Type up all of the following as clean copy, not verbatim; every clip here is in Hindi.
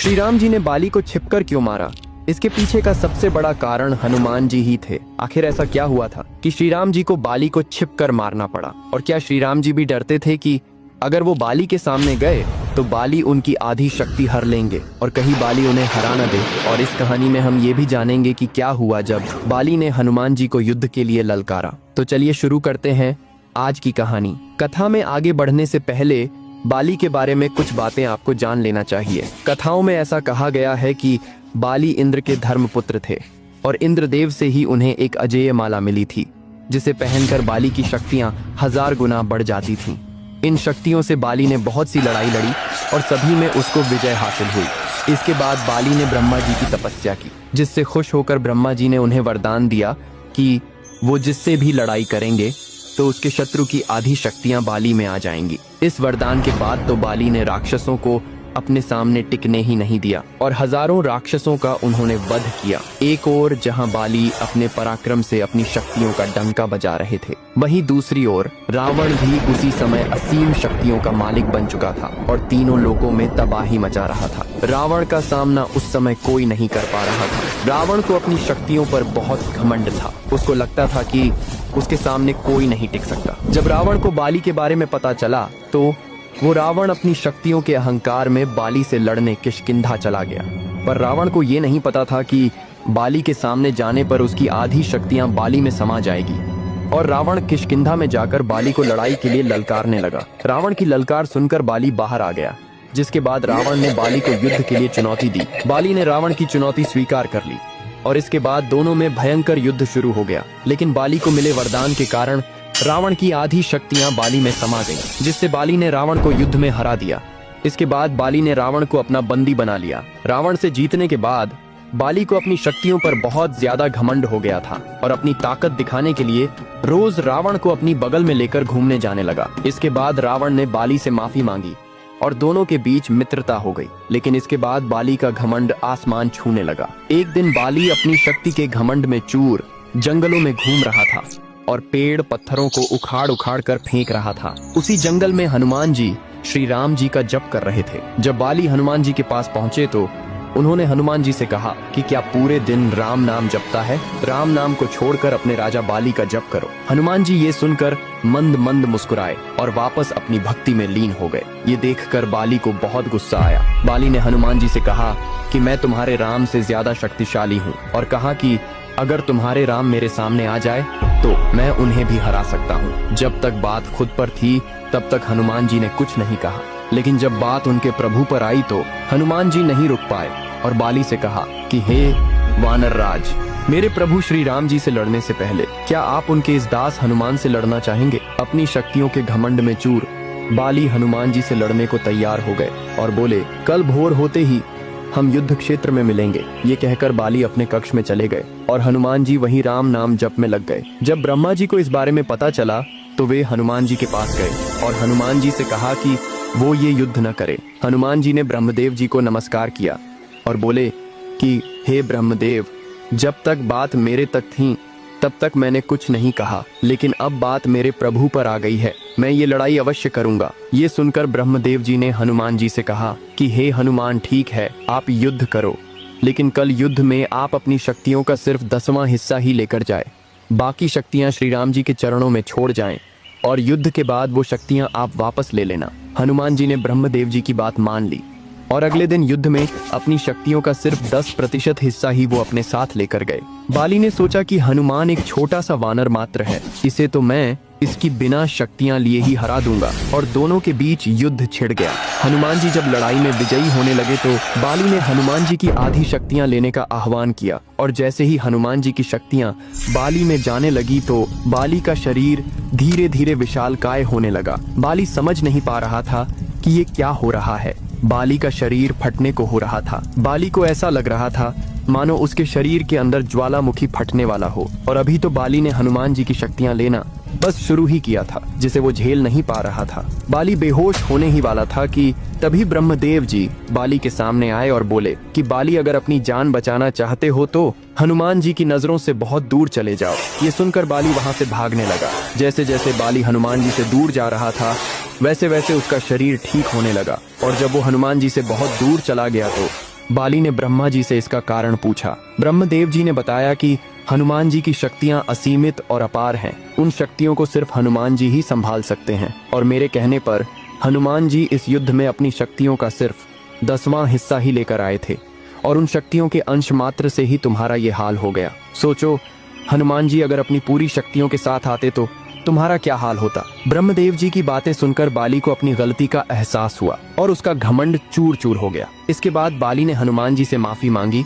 श्री राम जी ने बाली को छिपकर क्यों मारा? इसके पीछे का सबसे बड़ा कारण हनुमान जी ही थे। आखिर ऐसा क्या हुआ था कि श्री राम जी को बाली को छिपकर मारना पड़ा? और क्या श्री राम जी भी डरते थे कि अगर वो बाली के सामने गए तो बाली उनकी आधी शक्ति हर लेंगे और कहीं बाली उन्हें हरा न दे? और इस कहानी में हम ये भी जानेंगे कि क्या हुआ जब बाली ने हनुमान जी को युद्ध के लिए ललकारा। तो चलिए शुरू करते हैं आज की कहानी। कथा में आगे बढ़ने से पहले बाली के बारे में कुछ बातें आपको जान लेना चाहिए। कथाओं में ऐसा कहा गया है कि बाली इंद्र के धर्मपुत्र थे और इंद्रदेव से ही उन्हें एक अजेय माला मिली थी, जिसे पहनकर बाली की शक्तियां 1000 गुना बढ़ जाती थीं। इन शक्तियों से बाली ने बहुत सी लड़ाई लड़ी और सभी में उसको विजय हासिल हुई। इसके बाद बाली ने ब्रह्मा जी की तपस्या की, जिससे खुश होकर ब्रह्मा जी ने उन्हें वरदान दिया कि वो जिससे भी लड़ाई करेंगे तो उसके शत्रु की आधी शक्तियां बाली में आ जाएंगी। इस वरदान के बाद तो बाली ने राक्षसों को अपने सामने टिकने ही नहीं दिया और हजारों राक्षसों का उन्होंने वध किया। एक ओर जहां बाली अपने पराक्रम से अपनी शक्तियों का डंका बजा रहे थे, वहीं दूसरी ओर रावण भी उसी समय असीम शक्तियों का मालिक बन चुका था और तीनों लोगों में तबाही मचा रहा था। रावण का सामना उस समय कोई नहीं कर पा रहा था। रावण को अपनी शक्तियों पर बहुत घमंड था। उसको लगता था कि उसके सामने कोई नहीं टिक सकता। जब रावण को बाली के बारे में पता चला तो वो रावण अपनी शक्तियों के अहंकार में बाली से लड़ने किष्किंधा चला गया। पर रावण को ये नहीं पता था कि बाली के सामने जाने पर उसकी आधी शक्तियां बाली में समा जाएगी और रावण किष्किंधा में जाकर बाली को लड़ाई के लिए ललकारने लगा। रावण की ललकार सुनकर बाली बाहर आ गया, जिसके बाद रावण ने बाली को युद्ध के लिए चुनौती दी। बाली ने रावण की चुनौती स्वीकार कर ली और इसके बाद दोनों में भयंकर युद्ध शुरू हो गया। लेकिन बाली को मिले वरदान के कारण रावण की आधी शक्तियां बाली में समा गईं, जिससे बाली ने रावण को युद्ध में हरा दिया। इसके बाद बाली ने रावण को अपना बंदी बना लिया। रावण से जीतने के बाद बाली को अपनी शक्तियों पर बहुत ज्यादा घमंड हो गया था और अपनी ताकत दिखाने के लिए रोज रावण को अपनी बगल में लेकर घूमने जाने लगा। इसके बाद रावण ने बाली से माफी मांगी और दोनों के बीच मित्रता हो गई। लेकिन इसके बाद बाली का घमंड आसमान छूने लगा। एक दिन बाली अपनी शक्ति के घमंड में चूर जंगलों में घूम रहा था और पेड़ पत्थरों को उखाड़ उखाड़ कर फेंक रहा था। उसी जंगल में हनुमान जी श्री राम जी का जप कर रहे थे। जब बाली हनुमान जी के पास पहुंचे तो उन्होंने हनुमान जी से कहा कि क्या पूरे दिन राम नाम जपता है? राम नाम को छोड़कर अपने राजा बाली का जप करो। हनुमान जी ये सुनकर मंद मंद मुस्कुराए और वापस अपनी भक्ति में लीन हो गए। ये देखकर बाली को बहुत गुस्सा आया। बाली ने हनुमान जी से कहा कि मैं तुम्हारे राम से ज्यादा शक्तिशाली हूँ और कहा कि अगर तुम्हारे राम मेरे सामने आ जाए तो मैं उन्हें भी हरा सकता हूँ। जब तक बात खुद पर थी तब तक हनुमान जी ने कुछ नहीं कहा, लेकिन जब बात उनके प्रभु पर आई तो हनुमान जी नहीं रुक पाए और बाली से कहा कि हे वानर राज, मेरे प्रभु श्री राम जी से लड़ने से पहले क्या आप उनके इस दास हनुमान से लड़ना चाहेंगे? अपनी शक्तियों के घमंड में चूर बाली हनुमान जी से लड़ने को तैयार हो गए और बोले, कल भोर होते ही हम युद्ध क्षेत्र में मिलेंगे। ये कहकर बाली अपने कक्ष में चले गए और हनुमान जी वहीं राम नाम जप में लग गए। जब ब्रह्मा जी को इस बारे में पता चला तो वे हनुमान जी के पास गए और हनुमान जी से कहा कि वो ये युद्ध न करे। हनुमान जी ने ब्रह्मदेव जी को नमस्कार किया और बोले कि हे ब्रह्मदेव, जब तक बात मेरे तक थी तब तक मैंने कुछ नहीं कहा, लेकिन अब बात मेरे प्रभु पर आ गई है, मैं ये लड़ाई अवश्य करूंगा। ये सुनकर ब्रह्मदेव जी ने हनुमान जी से कहा कि हे हनुमान, ठीक है, आप युद्ध करो, लेकिन कल युद्ध में आप अपनी शक्तियों का सिर्फ 10वां हिस्सा ही लेकर जाए। बाकी शक्तियां श्री राम जी के चरणों में छोड़ जाएं और युद्ध के बाद वो शक्तियां आप वापस ले लेना। हनुमान जी ने ब्रह्मदेव जी की बात मान ली और अगले दिन युद्ध में अपनी शक्तियों का सिर्फ 10% हिस्सा ही वो अपने साथ लेकर गए। बाली ने सोचा कि हनुमान एक छोटा सा वानर मात्र है, इसे तो मैं इसकी बिना शक्तियां लिए ही हरा दूंगा। और दोनों के बीच युद्ध छिड़ गया। हनुमान जी जब लड़ाई में विजयी होने लगे तो बाली ने हनुमान जी की आधी शक्तियां लेने का आह्वान किया और जैसे ही हनुमान जी की शक्तियां बाली में जाने लगी तो बाली का शरीर धीरे धीरे विशालकाय होने लगा। बाली समझ नहीं पा रहा था कि ये क्या हो रहा है। बाली का शरीर फटने को हो रहा था। बाली को ऐसा लग रहा था मानो उसके शरीर के अंदर ज्वालामुखी फटने वाला हो। और अभी तो बाली ने हनुमान जी की शक्तियां लेना बस शुरू ही किया था, जिसे वो झेल नहीं पा रहा था। बाली बेहोश होने ही वाला था कि तभी ब्रह्मदेव जी बाली के सामने आए और बोले कि बाली, अगर अपनी जान बचाना चाहते हो तो हनुमान जी की नजरों से बहुत दूर चले जाओ। ये सुनकर बाली वहां से भागने लगा। जैसे जैसे बाली हनुमान जी से दूर जा रहा था वैसे वैसे उसका शरीर ठीक होने लगा और जब वो हनुमान जी से बहुत दूर चला गया तो बाली ने ब्रह्मा जी से इसका कारण पूछा। ब्रह्मदेव जी ने बताया कि हनुमान जी की शक्तियां असीमित और अपार हैं। उन शक्तियों को सिर्फ हनुमान जी ही संभाल सकते हैं और मेरे कहने पर हनुमान जी इस युद्ध में अपनी शक्तियों का सिर्फ 10वां हिस्सा ही लेकर आए थे और उन शक्तियों के अंश मात्र से ही तुम्हारा ये हाल हो गया। सोचो, हनुमान जी अगर अपनी पूरी शक्तियों के साथ आते तो तुम्हारा क्या हाल होता। ब्रह्मदेव जी की बातें सुनकर बाली को अपनी गलती का एहसास हुआ और उसका घमंड चूर चूर हो गया। इसके बाद बाली ने हनुमान जी से माफी मांगी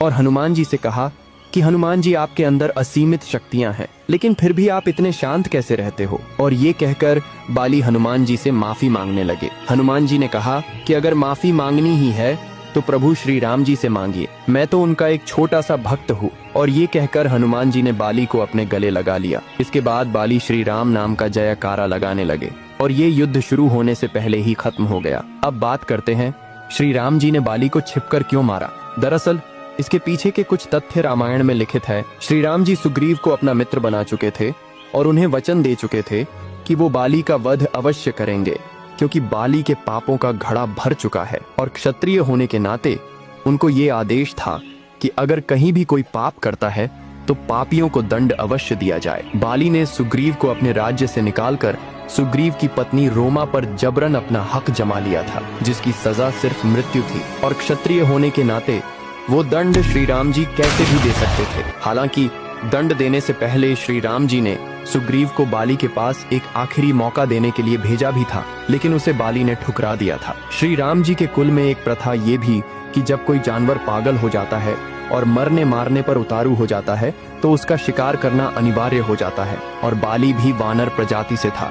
और हनुमान जी से कहा कि हनुमान जी, आपके अंदर असीमित शक्तियां हैं, लेकिन फिर भी आप इतने शांत कैसे रहते हो। और ये कहकर बाली हनुमान जी से माफी मांगने लगे। हनुमान जी ने कहा कि अगर माफी मांगनी ही है तो प्रभु श्री राम जी से मांगिए, मैं तो उनका एक छोटा सा भक्त हूँ। और ये कहकर हनुमान जी ने बाली को अपने गले लगा लिया। इसके बाद बाली श्री राम नाम का जयकारा लगाने लगे और ये युद्ध शुरू होने से पहले ही खत्म हो गया। अब बात करते हैं श्री राम जी ने बाली को छिपकर क्यों मारा। दरअसल इसके पीछे के कुछ तथ्य रामायण में लिखित है। श्री राम जी सुग्रीव को अपना मित्र बना चुके थे और उन्हें वचन दे चुके थे कि वो बाली का वध अवश्य करेंगे, क्योंकि बाली के पापों का घड़ा भर चुका है और क्षत्रिय होने के नाते उनको ये आदेश था कि अगर कहीं भी कोई पाप करता है तो पापियों को दंड अवश्य दिया जाए। बाली ने सुग्रीव को अपने राज्य से निकालकर सुग्रीव की पत्नी रोमा पर जबरन अपना हक जमा लिया था, जिसकी सजा सिर्फ मृत्यु थी। और क्षत्रिय होने के नाते वो दंड श्री राम जी कैसे भी दे सकते थे। हालांकि दंड देने से पहले श्री राम जी ने सुग्रीव को बाली के पास एक आखिरी मौका देने के लिए भेजा भी था, लेकिन उसे बाली ने ठुकरा दिया था। श्री राम जी के कुल में एक प्रथा ये भी कि जब कोई जानवर पागल हो जाता है और मरने मारने पर उतारू हो जाता है तो उसका शिकार करना अनिवार्य हो जाता है। और बाली भी वानर प्रजाति से था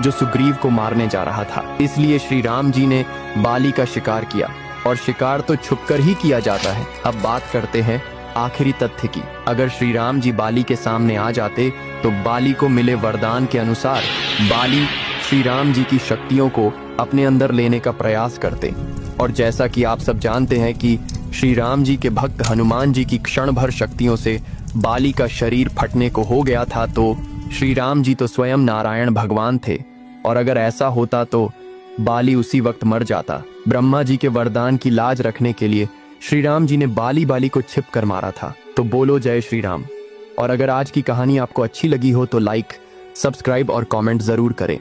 जो सुग्रीव को मारने जा रहा था। इसलिए श्री राम जी ने बाली का शिकार किया और शिकार तो छुपकर ही किया जाता है। अब बात करते हैं आखिरी तथ्य की। अगर श्री राम जी बाली के सामने आ जाते तो बाली को मिले वरदान के अनुसार बाली श्री राम जी की शक्तियों को अपने अंदर लेने का प्रयास करते। और जैसा कि आप सब जानते हैं कि श्री राम जी के भक्त हनुमान जी की क्षण भर शक्तियों से बाली का शरीर फटने को हो गया था, तो श्री राम जी तो स्वयं नारायण भगवान थे और अगर ऐसा होता तो बाली उसी वक्त मर जाता। ब्रह्मा जी के वरदान की लाज रखने के लिए श्री राम जी ने बाली को छिप कर मारा था। तो बोलो जय श्री राम। और अगर आज की कहानी आपको अच्छी लगी हो तो लाइक, सब्सक्राइब और कमेंट जरूर करें।